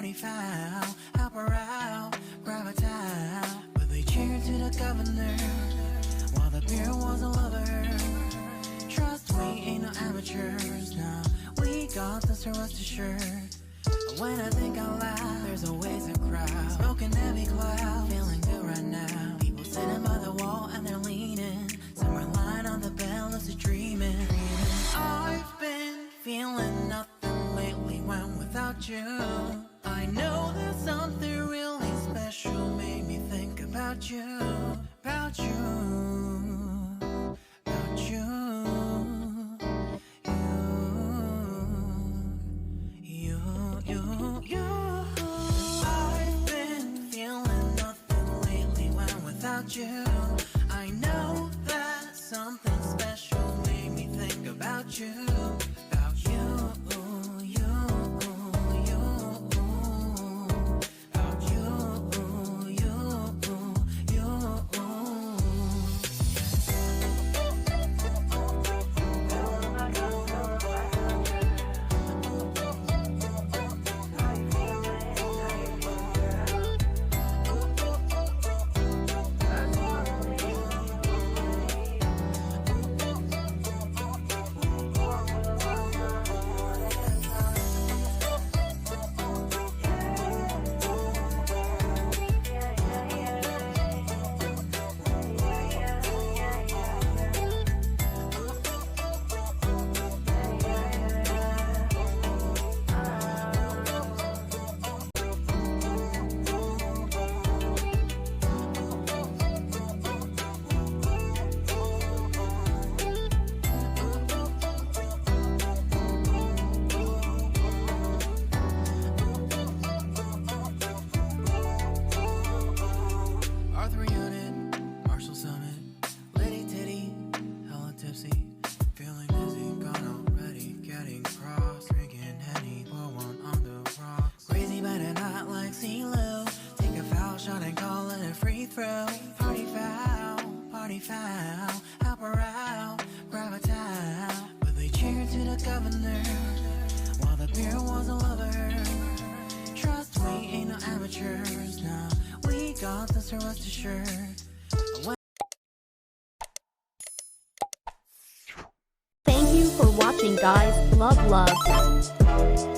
party foul, help her out, grab a towel. But they cheered to the governor, while the beer was all over her. Trust we ain't no amateurs, now we got this, so rest assured. When I think out loud, there's always a crowd, smoking heavy cloud, feeling good right now. People sitting by the wall and they're leaning, some are lying on the bed, lucid dreaming. I've been feeling nothing lately when without you. I know that something really special made me think about you, about you, about you. I've been feeling nothing lately when without you. I know that something special made me think about you, about you, you, you, about you, you, you. Party foul, help her out, grab a towel. But they cheered to the governor, while the beer was all over her. Trust we ain't no amateurs, now we got this, so rest assured. Thank you for watching, guys. Love.